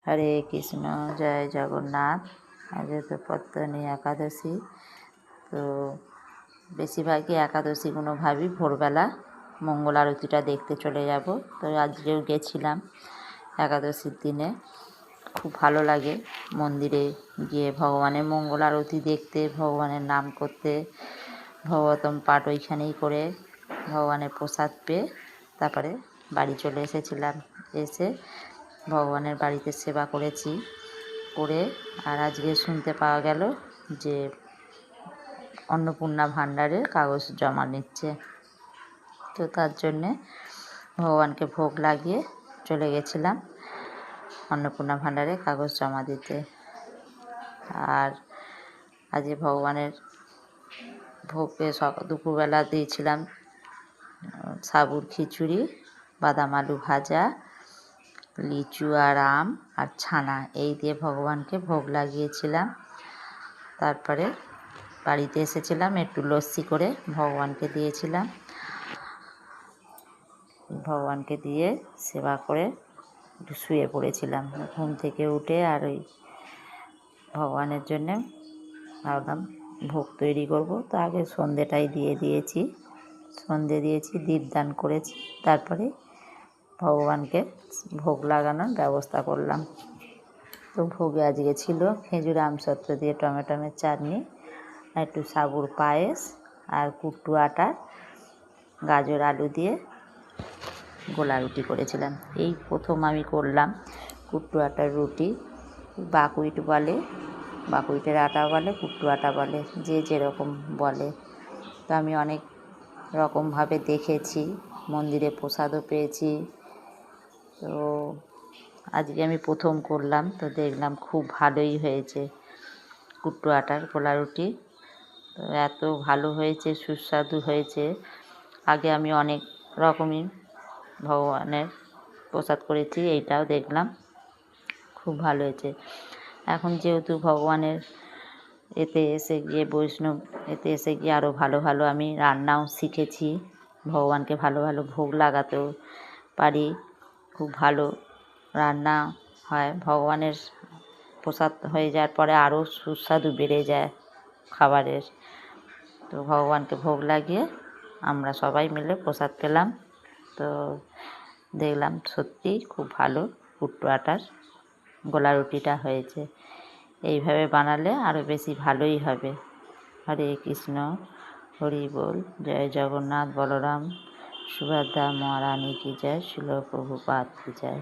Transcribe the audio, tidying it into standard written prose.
হরে কৃষ্ণ, জয় জগন্নাথ। আজ তো পত্তনী একাদশী। তো বেশিরভাগই একাদশীগুলো ভাবি ভোরবেলা মঙ্গল আরতিটা দেখতে চলে যাব। তো আজকেও গেছিলাম একাদশীর দিনে। খুব ভালো লাগে মন্দিরে গিয়ে ভগবানের মঙ্গল আরতি দেখতে, ভগবানের নাম করতে, ভগবতম পাঠ ওইখানেই করে ভগবানের প্রসাদ পেয়ে তারপরে বাড়ি চলে এসেছিলাম। এসে ভগবানের বাড়িতে সেবা করেছি করে, আর আজকে শুনতে পাওয়া গেল যে অন্নপূর্ণা ভাণ্ডারের কাগজ জমা নিচ্ছে। তো তার জন্যে ভগবানকে ভোগ লাগিয়ে চলে গেছিলাম অন্নপূর্ণা ভাণ্ডারে কাগজ জমা দিতে। আর আজকে ভগবানের ভোগে দুপুরবেলা দিয়েছিলাম সাবুর খিচুড়ি, বাদাম আলু ভাজা, লিচু আর আম আর ছানা, এই দিয়ে ভগবানকে ভোগ লাগিয়েছিলাম। তারপরে বাড়িতে এসেছিলাম, একটু লস্যি করে ভগবানকে দিয়েছিলাম। ভগবানকে দিয়ে সেবা করে একটু শুয়ে পড়েছিলাম। ঘুম থেকে উঠে আর ওই ভগবানের জন্যে ভাবলাম ভোগ তৈরি করব। তো আগে সন্ধেটাই দিয়েছি, সন্ধে দিয়েছি, দীপদান করেছি, তারপরে ভগবানকে ভোগ লাগানোর ব্যবস্থা করলাম। তো ভোগে আজকে ছিল খেজুর আমসত্ত্ব দিয়ে টমেটোমের চাটনি, আর একটু সাবুর পায়েস, আর কুট্টু আটা গাজর আলু দিয়ে গোলা রুটি করেছিলাম। এই প্রথম আমি করলাম কুট্টু আটার রুটি। বাকুইট বলে, বাকুইটের আটা বলে, কুট্টু আটা বলে, যে যেরকম বলে। তো আমি অনেক রকমভাবে দেখেছি, মন্দিরে প্রসাদও পেয়েছি। তো আজকে আমি প্রথম করলাম, তো দেখলাম খুব ভালোই হয়েছে কুট্টু আটার গোলা রুটি। তো এত ভালো হয়েছে, সুস্বাদু হয়েছে। আগে আমি অনেক রকমই ভগবানের প্রসাদ করেছি, এইটাও দেখলাম খুব ভালো হয়েছে। এখন যেহেতু ভগবানের এতে এসে গিয়ে বৈষ্ণব এতে এসে গিয়ে আরও ভালো ভালো আমি রান্নাও শিখেছি, ভগবানকে ভালো ভালো ভোগ লাগাতেও পারি। খুব ভালো রান্না হয়, ভগবানের প্রসাদ হয়ে যাওয়ার পরে আরও সুস্বাদু বেড়ে যায় খাবারের। তো ভগবানকে ভোগ লাগিয়ে আমরা সবাই মিলে প্রসাদ পেলাম। তো দেখলাম সত্যিই খুব ভালো কুট্টু আটার গোলা রুটিটা হয়েছে। এইভাবে বানালে আরও বেশি ভালোই হবে। হরে কৃষ্ণ, হরি বল। জয় জগন্নাথ, বলরাম সুভদ্রা মহারানী কি জয়, শিল প্রভুপাদ কি জয়।